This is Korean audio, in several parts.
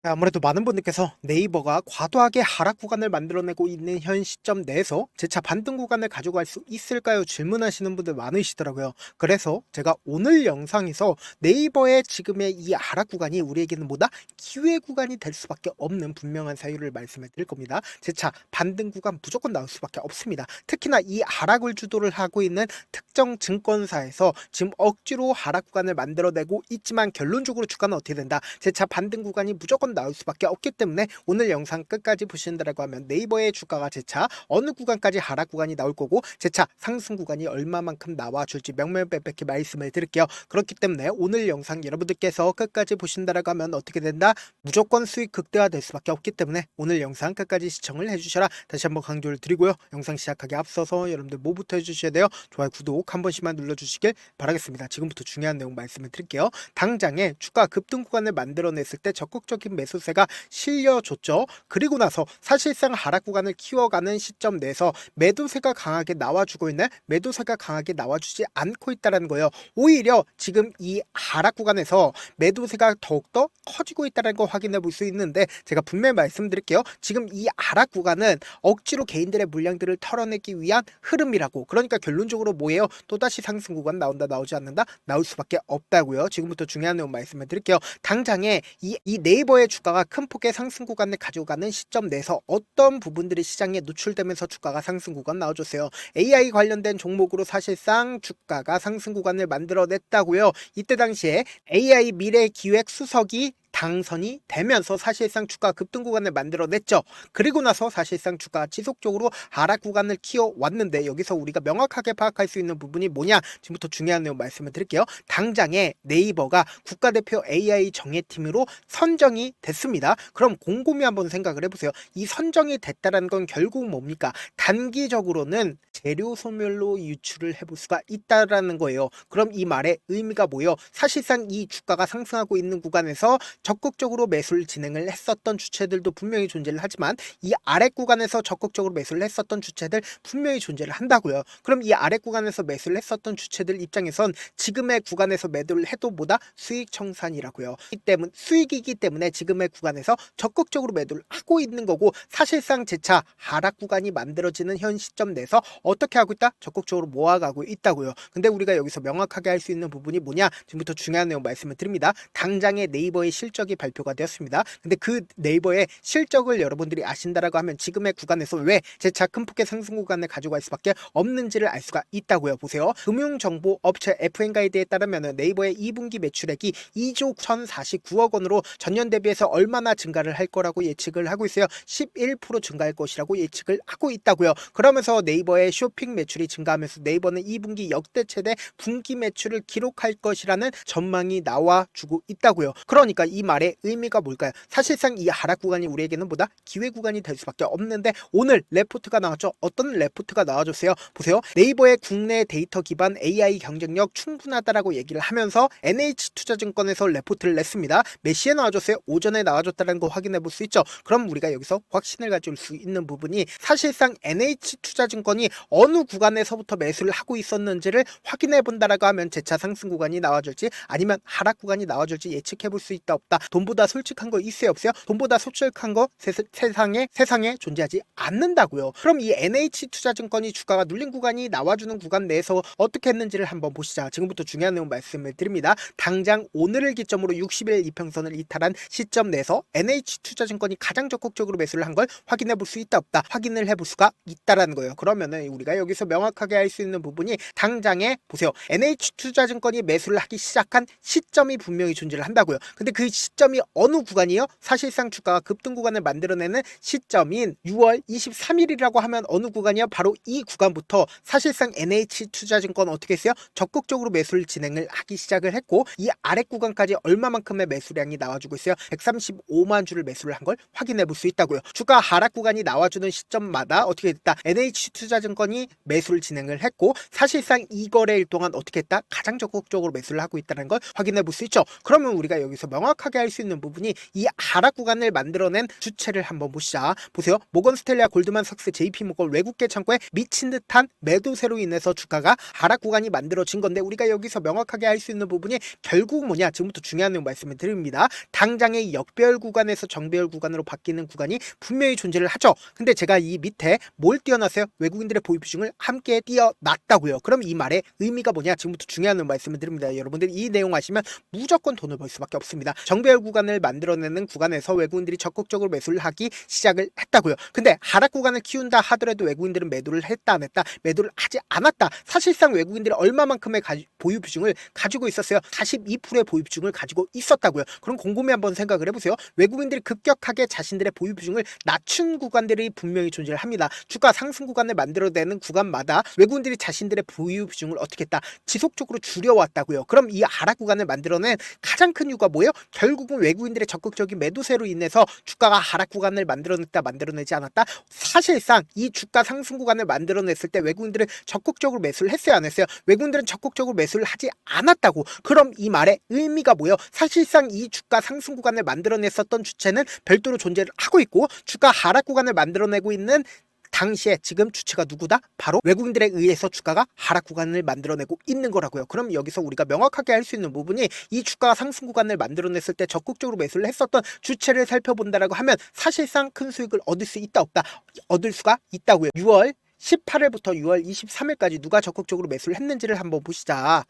아무래도 많은 분들께서 네이버가 과도하게 하락 구간을 만들어내고 있는 현 시점 내에서 재차 반등 구간을 가져갈 수 있을까요? 질문하시는 분들 많으시더라고요. 그래서 제가 오늘 영상에서 네이버의 지금의 이 하락 구간이 우리에게는 뭐다? 기회 구간이 될 수밖에 없는 분명한 사유를 말씀해 드릴 겁니다. 재차 반등 구간 무조건 나올 수밖에 없습니다. 특히나 이 하락을 주도를 하고 있는 특정 증권사에서 지금 억지로 하락 구간을 만들어내고 있지만 결론적으로 주가는 어떻게 된다? 재차 반등 구간이 무조건 나올 수밖에 없기 때문에 오늘 영상 끝까지 보신다라고 하면 네이버의 주가가 재차 어느 구간까지 하락 구간이 나올 거고 재차 상승 구간이 얼마만큼 나와줄지 명명백백히 말씀을 드릴게요. 그렇기 때문에 오늘 영상 여러분들께서 끝까지 보신다라고 하면 어떻게 된다? 무조건 수익 극대화될 수밖에 없기 때문에 오늘 영상 끝까지 시청을 해주셔라. 다시 한번 강조를 드리고요. 영상 시작하기 앞서서 여러분들 뭐부터 해주셔야 돼요? 좋아요, 구독 한 번씩만 눌러주시길 바라겠습니다. 지금부터 중요한 내용 말씀을 드릴게요. 당장에 주가 급등 구간을 만들어냈을 때 적극적인 매수세가 실려줬죠. 그리고 나서 사실상 하락 구간을 키워가는 시점 내에서 매도세가 강하게 나와주고 있는 매도세가 강하게 나와주지 않고 있다는 거예요. 오히려 지금 이 하락 구간에서 매도세가 더욱더 커지고 있다는 거 확인해 볼 수 있는데 제가 분명히 말씀드릴게요. 지금 이 하락 구간은 억지로 개인들의 물량들을 털어내기 위한 흐름이라고. 그러니까 결론적으로 뭐예요? 또다시 상승 구간 나온다 나오지 않는다? 나올 수밖에 없다고요. 지금부터 중요한 내용 말씀을 드릴게요. 당장에 이 네이버의 주가가 큰 폭의 상승 구간을 가져가는 시점 내에서 어떤 부분들이 시장에 노출되면서 주가가 상승 구간 나와줬어요. AI 관련된 종목으로 사실상 주가가 상승 구간을 만들어냈다고요. 이때 당시에 AI 미래기획 수석이 당선이 되면서 사실상 주가 급등 구간을 만들어냈죠. 그리고 나서 사실상 주가 지속적으로 하락 구간을 키워왔는데 여기서 우리가 명확하게 파악할 수 있는 부분이 뭐냐? 지금부터 중요한 내용 말씀을 드릴게요. 당장에 네이버가 국가대표 AI 정예팀으로 선정이 됐습니다. 그럼 곰곰이 한번 생각을 해보세요. 이 선정이 됐다는 건 결국 뭡니까? 단기적으로는 재료 소멸로 유출을 해볼 수가 있다라는 거예요. 그럼 이 말의 의미가 뭐예요? 사실상 이 주가가 상승하고 있는 구간에서 적극적으로 매수를 진행을 했었던 주체들도 분명히 존재를 하지만 이 아랫 구간에서 적극적으로 매수를 했었던 주체들 분명히 존재를 한다고요. 그럼 이 아랫 구간에서 매수를 했었던 주체들 입장에선 지금의 구간에서 매도를 해도 뭐다? 수익 청산이라고요. 이 때문 수익이기 때문에 지금의 구간에서 적극적으로 매도를 하고 있는 거고 사실상 재차 하락 구간이 만들어지는 현 시점 내에서 어떻게 하고 있다? 적극적으로 모아가고 있다고요. 근데 우리가 여기서 명확하게 할 수 있는 부분이 뭐냐? 지금부터 중요한 내용 말씀을 드립니다. 당장에 네이버의 실적이 발표가 되었습니다. 근데 그 네이버의 실적을 여러분들이 아신다라고 하면 지금의 구간에서 왜 재차 큰 폭의 상승 구간을 가져갈 수밖에 없는지를 알 수가 있다고요. 보세요. 금융정보업체 FN가이드에 따르면 네이버의 2분기 매출액이 2조 1,049억 원으로 전년 대비해서 얼마나 증가를 할 거라고 예측을 하고 있어요. 11% 증가할 것이라고 예측을 하고 있다고요. 그러면서 네이버의 쇼핑 매출이 증가하면서 네이버는 2분기 역대 최대 분기 매출을 기록할 것이라는 전망이 나와주고 있다고요. 그러니까 이 말의 의미가 뭘까요? 사실상 이 하락 구간이 우리에게는 보다 기회 구간이 될 수밖에 없는데 오늘 레포트가 나왔죠. 어떤 레포트가 나와줬어요? 보세요. 네이버의 국내 데이터 기반 AI 경쟁력 충분하다라고 얘기를 하면서 NH투자증권에서 레포트를 냈습니다. 몇 시에 나와줬어요? 오전에 나와줬다는 거 확인해 볼 수 있죠. 그럼 우리가 여기서 확신을 가질 수 있는 부분이 사실상 NH투자증권이 어느 구간에서부터 매수를 하고 있었는지를 확인해 본다라고 하면 재차 상승 구간이 나와줄지 아니면 하락 구간이 나와줄지 예측해 볼 수 있다 없다. 돈보다 솔직한 거 있어요 없어요? 돈보다 솔직한 거 세상에 존재하지 않는다고요. 그럼 이 NH투자증권이 주가가 눌린 구간이 나와주는 구간 내에서 어떻게 했는지를 한번 보시자. 지금부터 중요한 내용 말씀을 드립니다. 당장 오늘을 기점으로 60일 이평선을 이탈한 시점 내에서 NH투자증권이 가장 적극적으로 매수를 한 걸 확인해 볼 수 있다 없다. 확인을 해볼 수가 있다라는 거예요. 그러면은 우리가 여기서 명확하게 알 수 있는 부분이 당장에 보세요. NH투자증권이 매수를 하기 시작한 시점이 분명히 존재를 한다고요. 근데 그 시점이 어느 구간이에요? 사실상 주가가 급등 구간을 만들어내는 시점인 6월 23일이라고 하면 어느 구간이요? 바로 이 구간부터 사실상 NH투자증권 어떻게 했어요? 적극적으로 매수를 진행을 하기 시작을 했고 이 아래 구간까지 얼마만큼의 매수량이 나와주고 있어요? 135만 주를 매수를 한 걸 확인해 볼 수 있다고요. 주가 하락 구간이 나와주는 시점마다 어떻게 됐다? NH투자증권이 매수를 진행을 했고 사실상 이 거래일 동안 어떻게 했다? 가장 적극적으로 매수를 하고 있다는 걸 확인해 볼 수 있죠. 그러면 우리가 여기서 명확하게 명확하게 할 수 있는 부분이 이 하락 구간을 만들어낸 주체를 한번 보시자. 보세요. 모건스탠리와 골드만삭스, JP모건 외국계 창고에 미친 듯한 매도세로 인해서 주가가 하락 구간이 만들어진 건데, 우리가 여기서 명확하게 할 수 있는 부분이 결국 뭐냐, 지금부터 중요한 내용 말씀을 드립니다. 당장의 역배열 구간에서 정배열 구간으로 바뀌는 구간이 분명히 존재를 하죠. 근데 제가 이 밑에 뭘 띄워놨어요? 외국인들의 보유 비중을 함께 띄워놨다고요. 그럼 이 말의 의미가 뭐냐, 지금부터 중요한 내용 말씀을 드립니다. 여러분들 이 내용 아시면 무조건 돈을 벌 수밖에 없습니다. 정배열 구간을 만들어내는 구간에서 외국인들이 적극적으로 매수를 하기 시작을 했다고요. 근데 하락 구간을 키운다 하더라도 외국인들은 매도를 했다 안 했다? 매도를 하지 않았다. 사실상 외국인들이 얼마만큼의 보유 비중을 가지고 있었어요? 42%의 보유 비중을 가지고 있었다고요. 그럼 곰곰이 한번 생각을 해보세요. 외국인들이 급격하게 자신들의 보유 비중을 낮춘 구간들이 분명히 존재를 합니다. 주가 상승 구간을 만들어내는 구간마다 외국인들이 자신들의 보유 비중을 어떻게 했다? 지속적으로 줄여왔다고요. 그럼 이 하락 구간을 만들어낸 가장 큰 이유가 뭐예요? 결국은 외국인들의 적극적인 매도세로 인해서 주가가 하락 구간을 만들어냈다, 만들어내지 않았다? 사실상 이 주가 상승 구간을 만들어냈을 때 외국인들은 적극적으로 매수를 했어요, 안 했어요? 외국인들은 적극적으로 매수를 하지 않았다고. 그럼 이 말의 의미가 뭐예요? 사실상 이 주가 상승 구간을 만들어냈었던 주체는 별도로 존재를 하고 있고, 주가 하락 구간을 만들어내고 있는 당시에 지금 주체가 누구다? 바로 외국인들에 의해서 주가가 하락 구간을 만들어내고 있는 거라고요. 그럼 여기서 우리가 명확하게 할 수 있는 부분이, 이 주가가 상승 구간을 만들어냈을 때 적극적으로 매수를 했었던 주체를 살펴본다라고 하면 사실상 큰 수익을 얻을 수 있다, 없다? 얻을 수가 있다고요. 6월 18일부터 6월 23일까지 누가 적극적으로 매수를 했는지를 한번 보시자.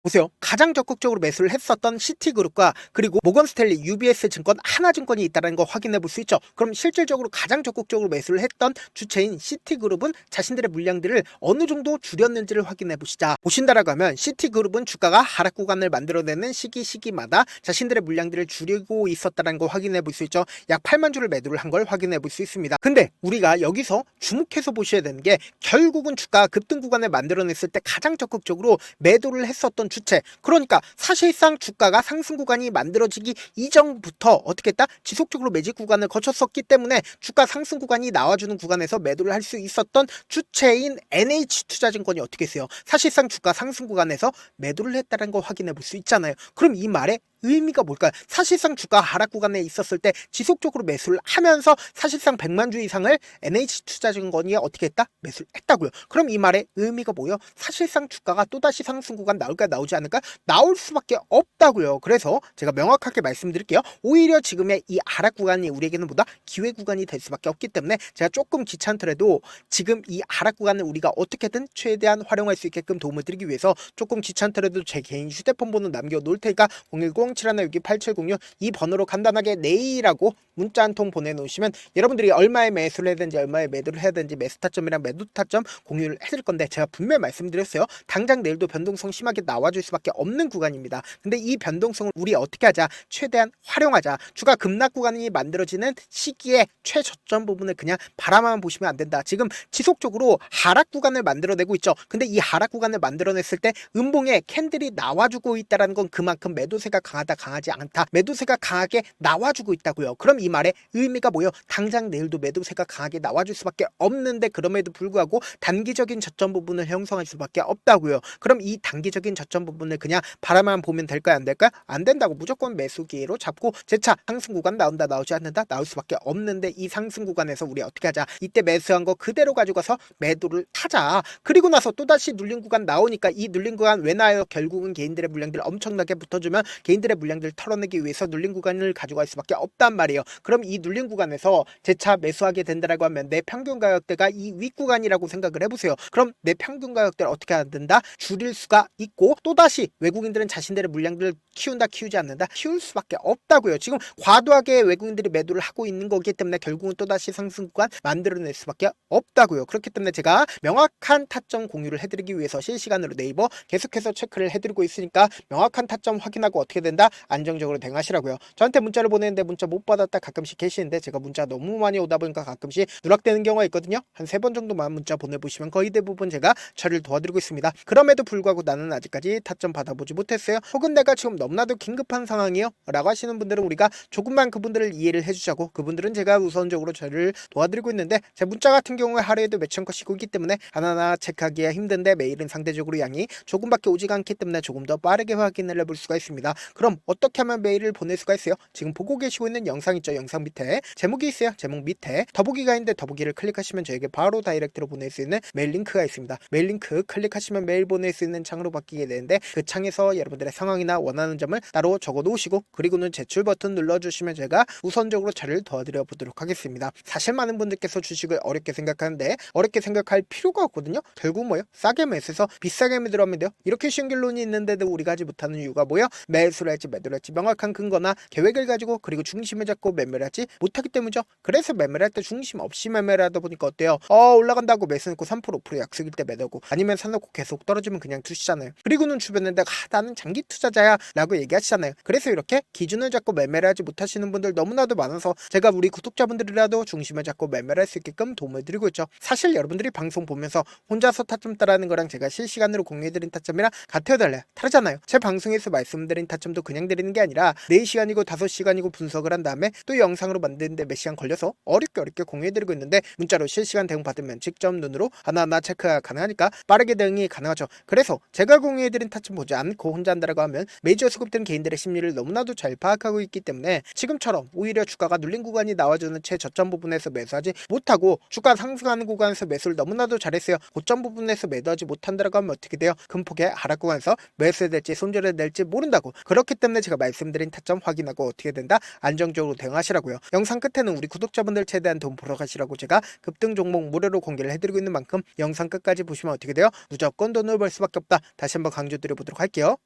보세요. 가장 적극적으로 매수를 했었던 시티그룹과 그리고 모건스탠리, UBS 증권, 하나증권이 있다는 거 확인해 볼 수 있죠. 그럼 실질적으로 가장 적극적으로 매수를 했던 주체인 시티그룹은 자신들의 물량들을 어느 정도 줄였는지를 확인해 보시자. 보신다라고 하면 시티그룹은 주가가 하락 구간을 만들어내는 시기마다 자신들의 물량들을 줄이고 있었다는 거 확인해 볼 수 있죠. 약 8만 주를 매도를 한 걸 확인해 볼 수 있습니다. 근데 우리가 여기서 주목해서 보셔야 되는 게, 결국은 주가가 급등 구간을 만들어냈을 때 가장 적극적으로 매도를 했었던 주체, 그러니까 사실상 주가가 상승 구간이 만들어지기 이전부터 어떻게 했다? 지속적으로 매집 구간을 거쳤었기 때문에 주가 상승 구간이 나와주는 구간에서 매도를 할 수 있었던 주체인 NH투자증권이 어떻게 했어요? 사실상 주가 상승 구간에서 매도를 했다는 거 확인해 볼 수 있잖아요. 그럼 이 말의 의미가 뭘까요? 사실상 주가 하락 구간에 있었을 때 지속적으로 매수를 하면서 사실상 100만 주 이상을 NH투자증권이 어떻게 했다? 매수를 했다고요. 그럼 이 말의 의미가 뭐예요? 사실상 주가가 또다시 상승 구간 나올까, 나오지 않을까? 나올 수밖에 없다고요. 그래서 제가 명확하게 말씀드릴게요. 오히려 지금의 이 하락 구간이 우리에게는 보다 기회 구간이 될 수밖에 없기 때문에 제가 조금 귀찮더라도 지금 이 하락 구간을 우리가 어떻게든 최대한 활용할 수 있게끔 도움을 드리기 위해서, 조금 귀찮더라도 제 개인 휴대폰 번호 남겨놓을 테니까 010-7162-8706 이 번호로 간단하게 네이라고 문자 한 통 보내놓으시면 여러분들이 얼마에 매수를 해야 되는지, 얼마에 매도를 해야 되는지, 매수 타점이랑 매도 타점 공유를 해드릴 건데, 제가 분명히 말씀드렸어요. 당장 내일도 변동성 심하게 나와줄 수밖에 없는 구간입니다. 근데 이 변동성을 우리 어떻게 하자? 최대한 활용하자. 주가 급락 구간이 만들어지는 시기에 최저점 부분을 그냥 바라만 보시면 안 된다. 지금 지속적으로 하락 구간을 만들어내고 있죠. 근데 이 하락 구간을 만들어냈을 때 음봉에 캔들이 나와주고 있다는 건 그만큼 매도세가 강하다, 강하지 않다, 매도세가 강하게 나와주고 있다고요. 그럼 이 말의 의미가 뭐예요? 당장 내일도 매도세가 강하게 나와줄 수밖에 없는데, 그럼에도 불구하고 단기적인 저점 부분을 형성할 수밖에 없다고요. 그럼 이 단기적인 저점 부분을 그냥 바라만 보면 될까요, 안 될까요? 안 된다고. 무조건 매수 기회로 잡고 재차 상승 구간 나온다, 나오지 않는다, 나올 수밖에 없는데, 이 상승 구간에서 우리 어떻게 하자? 이때 매수한 거 그대로 가져가서 매도를 하자. 그리고 나서 또다시 눌린 구간 나오니까, 이 눌린 구간 왜 나요? 결국은 개인들의 물량들 엄청나게 붙어주면 개인들의 물량들 털어내기 위해서 눌린 구간을 가져갈 수밖에 없단 말이에요. 그럼 이 눌린 구간에서 재차 매수하게 된다라고 하면 내 평균 가격대가 이 윗구간이라고 생각을 해보세요. 그럼 내 평균 가격대를 어떻게 해야 된다? 줄일 수가 있고, 또다시 외국인들은 자신들의 물량들을 키운다, 키우지 않는다? 키울 수밖에 없다고요. 지금 과도하게 외국인들이 매도를 하고 있는 거기 때문에 결국은 또다시 상승 구간 만들어낼 수밖에 없다고요. 그렇기 때문에 제가 명확한 타점 공유를 해드리기 위해서 실시간으로 네이버 계속해서 체크를 해드리고 있으니까 명확한 타점 확인하고 어떻게 된다? 안정적으로 대응하시라고요. 저한테 문자를 보내는데 문자 못 받았다 가끔씩 계시는데, 제가 문자 너무 많이 오다 보니까 가끔씩 누락되는 경우가 있거든요. 한 3번 정도만 문자 보내보시면 거의 대부분 제가 처리를 도와드리고 있습니다. 그럼에도 불구하고 나는 아직까지 타점 받아보지 못했어요. 혹은 내가 지금 너무나도 긴급한 상황이요 라고 하시는 분들은 우리가 조금만 그분들을 이해를 해주자고, 그분들은 제가 우선적으로 처리를 도와드리고 있는데, 제 문자 같은 경우에 하루에도 몇천 건씩 오기 때문에 하나하나 체크하기가 힘든데, 메일은 상대적으로 양이 조금밖에 오지가 않기 때문에 조금 더 빠르게 확인을 해볼 수가 있습니다. 그럼 그럼 어떻게 하면 메일을 보낼 수가 있어요? 지금 보고 계시고 있는 영상 있죠? 영상 밑에 제목이 있어요. 제목 밑에 더보기가 있는데 더보기를 클릭하시면 저에게 바로 다이렉트로 보낼 수 있는 메일 링크가 있습니다. 메일 링크 클릭하시면 메일 보낼 수 있는 창으로 바뀌게 되는데 그 창에서 여러분들의 상황이나 원하는 점을 따로 적어 놓으시고 그리고는 제출 버튼 눌러주시면 제가 우선적으로 처리를 도와드려 보도록 하겠습니다. 사실 많은 분들께서 주식을 어렵게 생각하는데 어렵게 생각할 필요가 없거든요. 결국 뭐요? 싸게 매수해서 비싸게 매도하면 돼요. 이렇게 쉬운 결론이 있는데도 우리가 하지 못하는 이유가 뭐예요? 매수를 할지 매도를 할지 명확한 근거나 계획을 가지고 그리고 중심을 잡고 매매를 하지 못하기 때문이죠. 그래서 매매를 할 때 중심 없이 매매를 하다 보니까 어때요? 올라간다고 매수 넣고 3% 5% 약속일 때 매도고 아니면 사놓고 계속 떨어지면 그냥 두시잖아요. 그리고는 주변에 내가 나는 장기 투자자야 라고 얘기하시잖아요. 그래서 이렇게 기준을 잡고 매매를 하지 못하시는 분들 너무나도 많아서 제가 우리 구독자분들이라도 중심을 잡고 매매를 할 수 있게끔 도움을 드리고 있죠. 사실 여러분들이 방송 보면서 혼자서 타점 따라하는 거랑 제가 실시간으로 공유해드린 타점이랑 같아요 달라요? 다르잖아요. 제 방송에서 말씀드린 타점도 그냥 드리는 게 아니라 4시간이고 5시간이고 분석을 한 다음에 또 영상으로 만드는데 몇 시간 걸려서 어렵게 공유해드리고 있는데 문자로 실시간 대응 받으면 직접 눈으로 하나하나 체크가 가능하니까 빠르게 대응이 가능하죠. 그래서 제가 공유해드린 타점 보지 않고 혼자 한다라고 하면 메이저 수급된 개인들의 심리를 너무나도 잘 파악하고 있기 때문에 지금처럼 오히려 주가가 눌린 구간이 나와주는 최저점 부분에서 매수하지 못하고 주가 상승하는 구간에서 매수를 너무나도 잘했어요. 고점 부분에서 매도하지 못한다라고 하면 어떻게 돼요? 큰 폭의 하락 구간에서 매수해야 될지 손절해야 될지 모른다고. 그렇기 때문에 제가 말씀드린 타점 확인하고 어떻게 된다? 안정적으로 대응하시라고요. 영상 끝에는 우리 구독자분들 최대한 돈 벌어 가시라고 제가 급등 종목 무료로 공개를 해드리고 있는 만큼 영상 끝까지 보시면 어떻게 돼요? 무조건 돈을 벌 수밖에 없다. 다시 한번 강조드려보도록 할게요.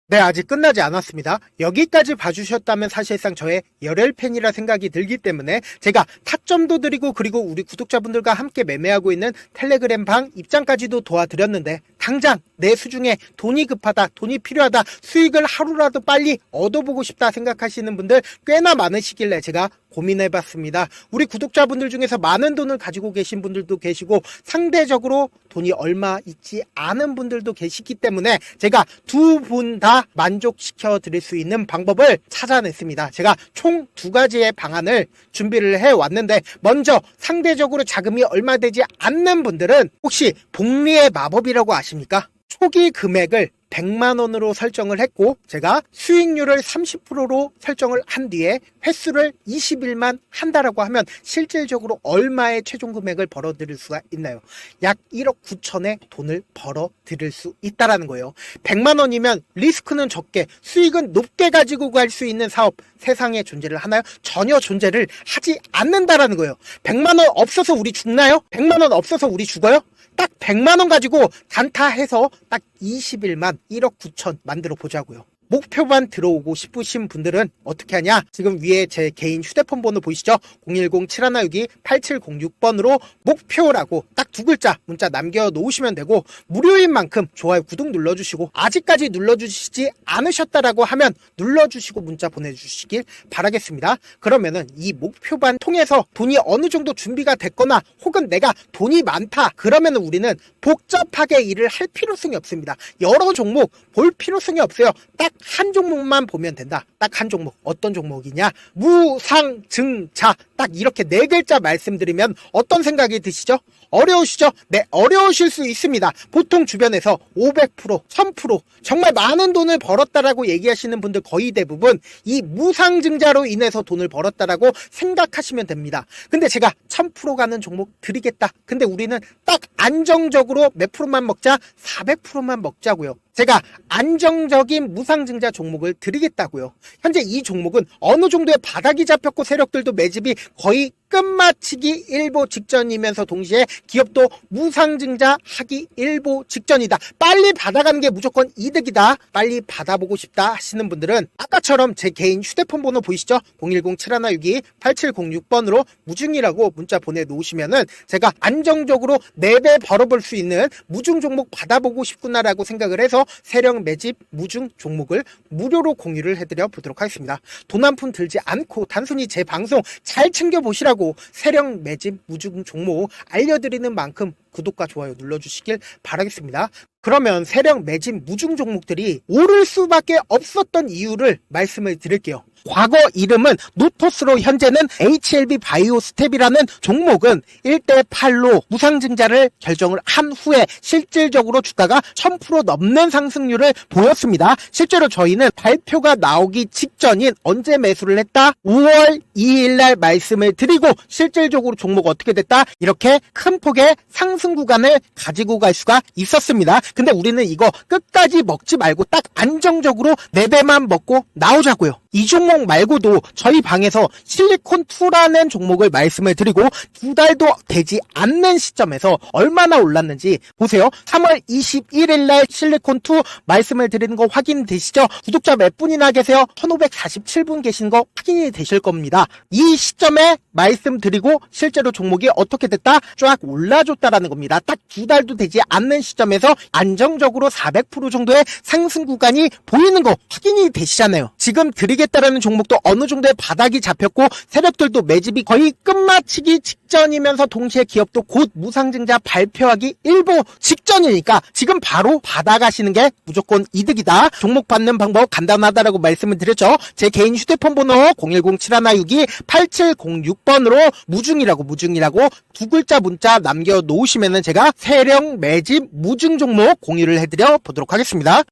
네, 아직 끝나지 않았습니다. 여기까지 봐주셨다면 사실상 저의 열혈 팬이라 생각이 들기 때문에 제가 타점도 드리고 그리고 우리 구독자분들과 함께 매매하고 있는 텔레그램 방 입장까지도 도와드렸는데 당장 내 수중에 돈이 급하다, 돈이 필요하다, 수익을 하루라도 빨리 얻어보고 싶다 생각하시는 분들 꽤나 많으시길래 제가 고민해봤습니다. 우리 구독자분들 중에서 많은 돈을 가지고 계신 분들도 계시고 상대적으로 돈이 얼마 있지 않은 분들도 계시기 때문에 제가 두 분 다 만족시켜 드릴 수 있는 방법을 찾아냈습니다. 제가 총 2가지의 방안을 준비를 해왔는데 먼저 상대적으로 자금이 얼마 되지 않는 분들은 혹시 복리의 마법이라고 아십니까? 초기 금액을 100만원으로 설정을 했고 제가 수익률을 30%로 설정을 한 뒤에 횟수를 20일만 한다라고 하면 실질적으로 얼마의 최종 금액을 벌어들일 수가 있나요? 약 1억 9천의 돈을 벌어들일 수 있다라는 거예요. 100만원이면 리스크는 적게 수익은 높게 가지고 갈 수 있는 사업 세상에 존재를 하나요? 전혀 존재를 하지 않는다라는 거예요. 100만원 없어서 우리 죽나요? 100만원 없어서 우리 죽어요? 딱 100만원 가지고 단타해서 딱 20일만 1억 9천 만들어 보자고요. 목표만 들어오고 싶으신 분들은 어떻게 하냐? 지금 위에 제 개인 휴대폰 번호 보이시죠? 010-7162-8706번으로 목표라고 딱 2글자 문자 남겨놓으시면 되고 무료인 만큼 좋아요 구독 눌러주시고 아직까지 눌러주시지 않으셨다라고 하면 눌러주시고 문자 보내주시길 바라겠습니다. 그러면은 이 목표반 통해서 돈이 어느 정도 준비가 됐거나 혹은 내가 돈이 많다 그러면은 우리는 복잡하게 일을 할 필요성이 없습니다. 여러 종목 볼 필요성이 없어요. 딱 한 종목만 보면 된다. 딱 한 종목. 어떤 종목이냐? 무상증자. 딱 이렇게 4글자 말씀드리면 어떤 생각이 드시죠? 어려우시죠? 네, 어려우실 수 있습니다. 보통 주변에서 500%, 1000% 정말 많은 돈을 벌었다라고 얘기하시는 분들 거의 대부분 이 무상증자로 인해서 돈을 벌었다라고 생각하시면 됩니다. 근데 제가 1000% 가는 종목 드리겠다. 근데 우리는 딱 안정적으로 몇 프로만 먹자? 400%만 먹자고요. 제가 안정적인 무상증자 종목을 드리겠다고요. 현재 이 종목은 어느 정도의 바닥이 잡혔고 세력들도 매집이 거의 끝마치기 일보 직전이면서 동시에 기업도 무상증자 하기 일보 직전이다. 빨리 받아가는 게 무조건 이득이다. 빨리 받아보고 싶다 하시는 분들은 아까처럼 제 개인 휴대폰 번호 보이시죠? 010-7162-8706번으로 무중이라고 문자 보내놓으시면은 제가 안정적으로 4배 벌어볼 수 있는 무중 종목 받아보고 싶구나라고 생각을 해서 세력 매집 무중 종목을 무료로 공유를 해드려 보도록 하겠습니다. 돈 한 푼 들지 않고 단순히 제 방송 잘 챙겨보시라고 세력 매집 무중 종목 알려드리는 만큼 구독과 좋아요 눌러주시길 바라겠습니다. 그러면 세력 매집 무중 종목들이 오를 수밖에 없었던 이유를 말씀을 드릴게요. 과거 이름은 노토스로 현재는 HLB 바이오스텝이라는 종목은 1대8로 무상증자를 결정을 한 후에 실질적으로 주가가 1000% 넘는 상승률을 보였습니다. 실제로 저희는 발표가 나오기 직전인 언제 매수를 했다? 5월 2일 날 말씀을 드리고 실질적으로 종목 어떻게 됐다? 이렇게 큰 폭의 상승 구간을 가지고 갈 수가 있었습니다. 근데 우리는 이거 끝까지 먹지 말고 딱 안정적으로 4배만 먹고 나오자고요. 이 종목 말고도 저희 방에서 실리콘2라는 종목을 말씀을 드리고 2달도 되지 않는 시점에서 얼마나 올랐는지 보세요. 3월 21일 날 실리콘2 말씀을 드리는 거 확인되시죠? 구독자 몇 분이나 계세요? 1547분 계신 거 확인이 되실 겁니다. 이 시점에 말씀드리고 실제로 종목이 어떻게 됐다? 쫙 올라줬다라는 겁니다. 딱 2달도 되지 않는 시점에서 안정적으로 400% 정도의 상승 구간이 보이는 거 확인이 되시잖아요. 지금 드리겠다라는 종목도 어느 정도의 바닥이 잡혔고 세력들도 매집이 거의 끝마치기 직전이면서 동시에 기업도 곧 무상증자 발표하기 일보 직전이니까 지금 바로 받아가시는 게 무조건 이득이다. 종목 받는 방법 간단하다라고 말씀을 드렸죠. 제 개인 휴대폰 번호 010-7162-8706번으로 무중이라고 두 글자 문자 남겨놓으시면은 제가 세력 매집 무중 종목 공유를 해드려 보도록 하겠습니다.